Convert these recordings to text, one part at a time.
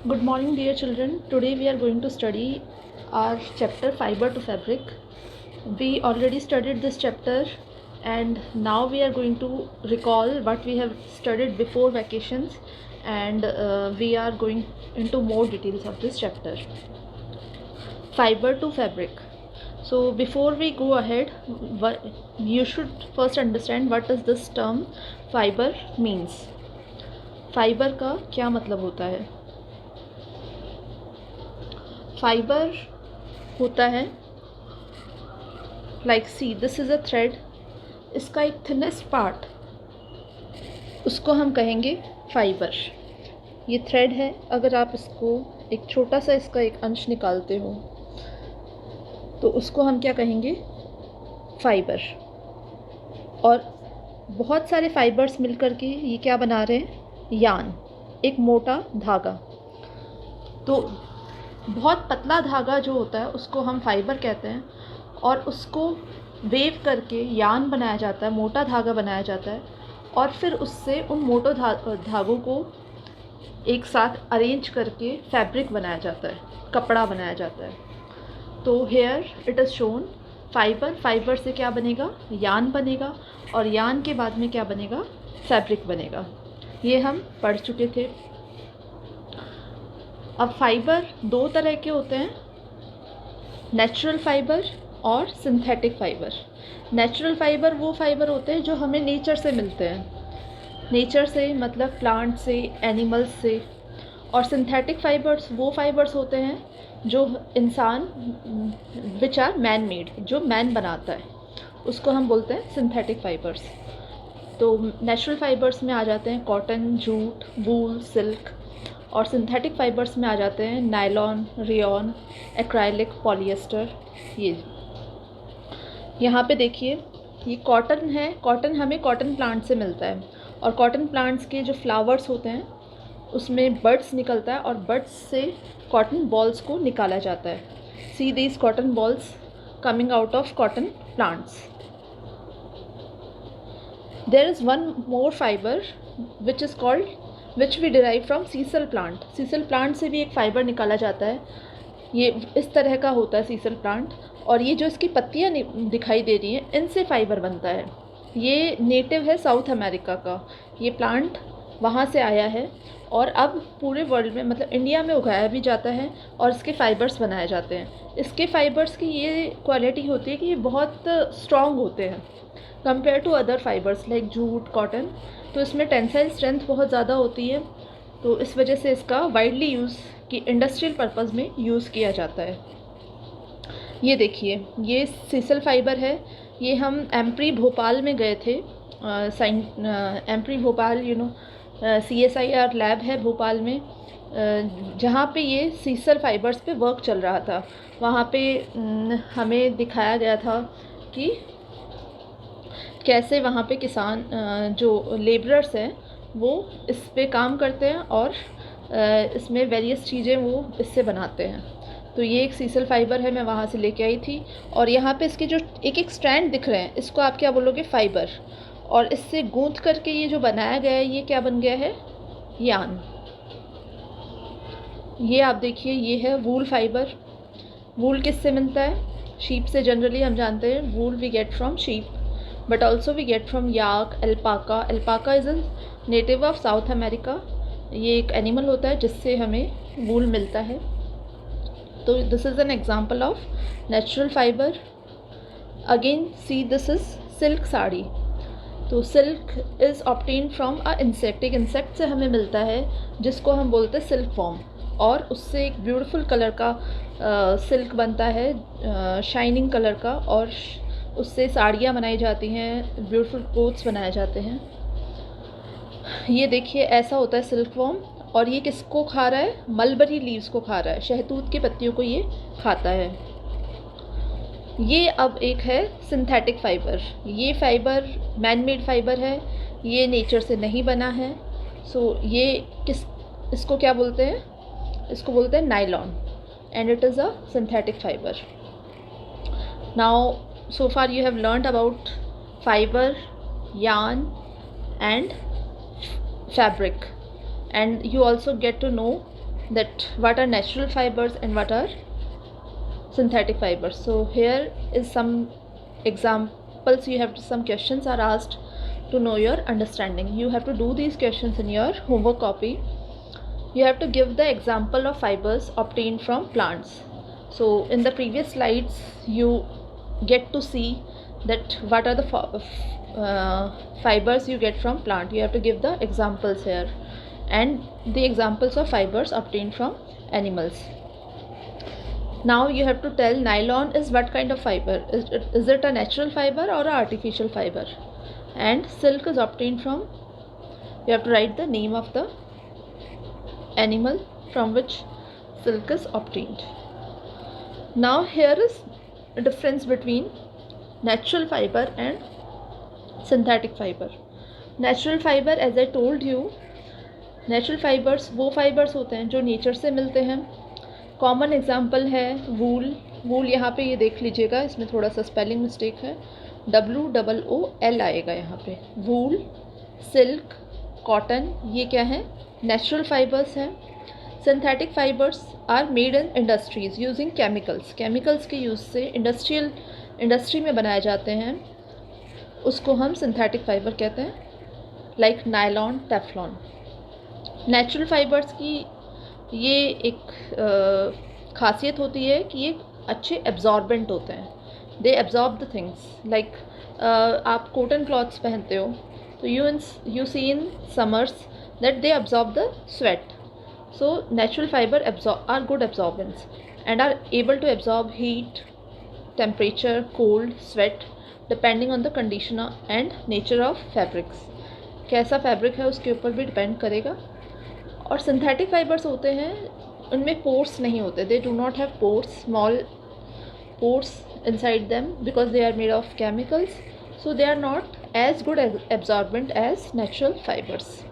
Good morning, dear children. Today we are going to study our chapter Fiber to Fabric. We already studied this chapter and now we are going to recall what we have studied before vacations, and we are going into more details of this chapter. Fiber to Fabric. So before we go ahead, you should first understand what does this term fiber means. Fibre का क्या मतलब होता है? Fibre होता है like C this is a thread. इसका एक thinnest part, उसको हम कहेंगे फाइबर. ये थ्रेड है. अगर आप इसको एक छोटा सा इसका एक अंश निकालते हो तो उसको हम क्या कहेंगे? फाइबर. और बहुत सारे फाइबर्स मिलकर के ये क्या बना रहे हैं? यान, एक मोटा धागा. तो बहुत पतला धागा जो होता है उसको हम फाइबर कहते हैं, और उसको वेव करके यान बनाया जाता है, मोटा धागा बनाया जाता है, और फिर उससे उन मोटे धागों को एक साथ अरेंज करके फैब्रिक बनाया जाता है, कपड़ा बनाया जाता है. तो here it is shown fibre. Fibre से क्या बनेगा? यान बनेगा, और यान के बाद में क्या बनेगा? फैब्रिक बनेगा. ये हम पढ़ चुके थे. अब फाइबर दो तरह के होते हैं, नेचुरल फाइबर और सिंथेटिक फाइबर. नेचुरल फाइबर वो फाइबर होते हैं जो हमें नेचर से मिलते हैं. नेचर से मतलब प्लांट से, एनिमल्स से. और सिंथेटिक फाइबर्स वो फाइबर्स होते हैं जो इंसान, विच आर मैन मेड, जो मैन बनाता है, उसको हम बोलते हैं सिंथेटिक फाइबर्स. तो नेचुरल फाइबर्स में आ जाते हैं कॉटन, जूट, वूल, सिल्क. और सिंथेटिक फाइबर्स में आ जाते हैं नायलॉन, रेयॉन, एक्राइलिक, पॉलिएस्टर. ये यहाँ पे देखिए, ये कॉटन है. कॉटन हमें कॉटन प्लांट से मिलता है, और कॉटन प्लांट्स के जो फ्लावर्स होते हैं उसमें बड्स निकलता है, और बड्स से कॉटन बॉल्स को निकाला जाता है. See these cotton balls coming out of cotton plants. There is one more fiber which is called, which we derive from sisal plant. Sisal plant से भी एक फाइबर निकाला जाता है. ये इस तरह का होता है सीसल प्लांट, और ये जो इसकी पत्तियाँ दिखाई दे रही हैं, इनसे फाइबर बनता है. ये नेटिव है साउथ अमेरिका का. ये प्लांट वहाँ से आया है, और अब पूरे वर्ल्ड में, मतलब इंडिया में उगाया भी जाता है, और इसके फाइबर्स बनाए जाते हैं. इसके फाइबर्स की ये क्वालिटी होती है कि ये बहुत स्ट्रॉन्ग होते हैं compare to other fibres like jute, cotton. तो इसमें टेंसाइल स्ट्रेंथ बहुत ज़्यादा होती है, तो इस वजह से इसका वाइडली यूज़ कि इंडस्ट्रियल पर्पज़ में यूज़ किया जाता है. ये देखिए, ये सीसल फाइबर है. ये हम एम्प्री भोपाल में गए थे. एम्प्री भोपाल, CSIR लैब है भोपाल में, जहाँ पे ये सीसल फाइबर्स पे वर्क चल रहा था. वहाँ पे हमें दिखाया गया था कि कैसे वहाँ पे किसान, जो लेबरर्स हैं, वो इस पे काम करते हैं, और इसमें वेरियस चीज़ें वो इससे बनाते हैं. तो ये एक सीसल फाइबर है, मैं वहाँ से लेके आई थी. और यहाँ पे इसके जो एक एक स्ट्रैंड दिख रहे हैं, इसको आप क्या बोलोगे? फाइबर. और इससे गूंथ करके ये जो बनाया गया है, ये क्या बन गया है? यान. ये आप देखिए, ये है वूल फाइबर. वूल किससे मिलता है? शीप से. जनरली हम जानते हैं wool we get from sheep, but also we get from yak, alpaca. Alpaca is a native of South America. ये एक एनिमल होता है जिससे हमें वूल मिलता है. तो this is an example of natural fibre. Again see this is silk sari. तो silk is obtain from a insect. एक इंसेक्ट से हमें मिलता है जिसको हम बोलते हैं सिल्क फॉर्म, और उससे एक ब्यूटीफुल कलर का सिल्क बनता है, शाइनिंग कलर का, और उससे साड़ियाँ बनाई जाती हैं, ब्यूटीफुल कोट्स बनाए जाते हैं. ये देखिए, ऐसा होता है सिल्क वॉर्म. और ये किसको खा रहा है? मलबरी लीव्स को खा रहा है. शहतूत की पत्तियों को ये खाता है. ये अब एक है सिंथेटिक फाइबर. ये फाइबर मैन मेड फाइबर है, ये नेचर से नहीं बना है. सो ये इसको क्या बोलते हैं? इसको बोलते हैं nylon, and it is a synthetic fibre. Now so far you have learned about fiber, yarn and fabric, and you also get to know that what are natural fibers and what are synthetic fibers. So here is some examples. You have to, some questions are asked to know your understanding. You have to do these questions in your homework copy. You have to give the example of fibers obtained from plants. So in the previous slides you get to see that what are the fibers you get from plant. You have to give the examples here and the examples of fibers obtained from animals. Now you have to tell nylon is what kind of fiber. Is it a natural fiber or an artificial fiber? And silk is obtained from, you have to write the name of the animal from which silk is obtained. Now here is a difference between natural fiber and synthetic fiber. Natural fiber, as I told you, natural fibres वो fibres होते हैं जो nature से मिलते हैं. Common example है वूल. वूल यहाँ पे ये देख लीजिएगा, इसमें थोड़ा सा स्पेलिंग मिस्टेक है, WOOL आएगा यहाँ पे. वूल, सिल्क, कॉटन, ये क्या है, नेचुरल फाइबर्स हैं. Synthetic fibres are made in industries using chemicals. Chemicals के यूज़ से इंडस्ट्री में बनाए जाते हैं, उसको हम सिंथेटिक फाइबर कहते हैं, like nylon, Teflon. Natural fibres की ये एक खासियत होती है कि ये अच्छे एब्जॉर्बेंट होते हैं. They absorb the things. Like आप कॉटन क्लॉथ्स पहनते हो तो you see in summers that they absorb the sweat. So natural fibre are good absorbents and are able to absorb heat, temperature, cold, sweat depending on the condition and nature of fabrics. कैसा fabric है उसके ऊपर भी depend करेगा. और synthetic fibres होते हैं, उनमें पोर्स नहीं होते. They do not have pores, small pores inside them because they are made of chemicals. So they are not as good absorbent as natural fibres.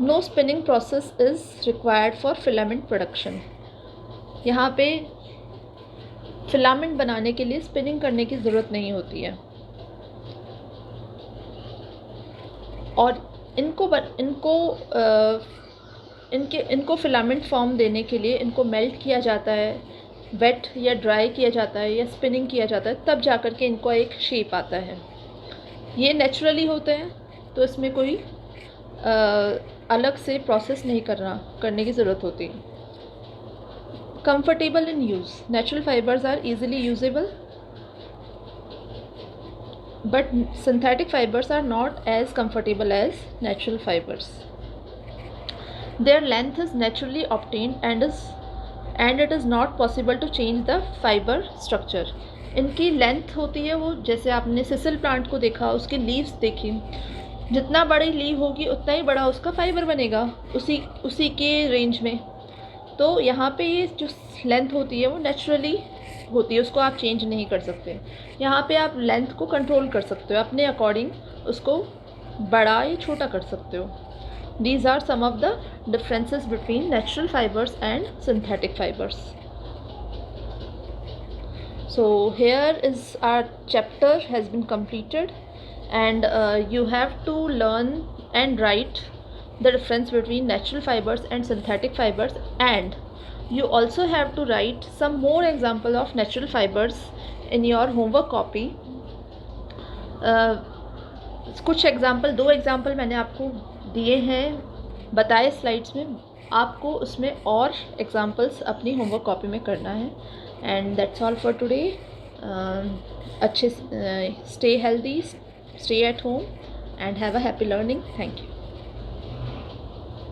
No spinning process is required for filament production. यहाँ पे filament बनाने के लिए spinning करने की ज़रूरत नहीं होती है. और इनको फिलामेंट फॉर्म देने के लिए इनको मेल्ट किया जाता है, वेट या ड्राई किया जाता है या स्पिनिंग किया जाता है, तब जा कर के इनको एक शेप आता है. ये नेचुरली होते हैं तो इसमें कोई अलग से प्रोसेस नहीं करने की ज़रूरत होती. Comfortable in use. Natural fibres are easily usable but synthetic fibers are not as comfortable as natural fibers. Their length is naturally obtained and it is not possible to change the fiber structure. इनकी length होती है वो, जैसे आपने Cecil plant को देखा, उसकी leaves देखी, जितना बड़ी लीव होगी उतना ही बड़ा उसका फाइबर बनेगा उसी के रेंज में. तो यहाँ पे ये जो लेंथ होती है वो नेचुरली होती है, उसको आप चेंज नहीं कर सकते. यहाँ पे आप लेंथ को कंट्रोल कर सकते हो, अपने अकॉर्डिंग उसको बड़ा या छोटा कर सकते हो. These are some of the differences between natural fibres and synthetic fibres. So here is our chapter has been completed and you have to learn and write the difference between natural fibers and synthetic fibers, and you also have to write some more example of natural fibers in your homework copy. कुछ example, 2 example मैंने आपको दिए हैं, बताए slides में. आपको उसमें और एग्जाम्पल्स अपनी होमवर्क कॉपी में करना है. And that's all for today. अच्छे stay healthy, stay at home and have a happy learning. Thank you.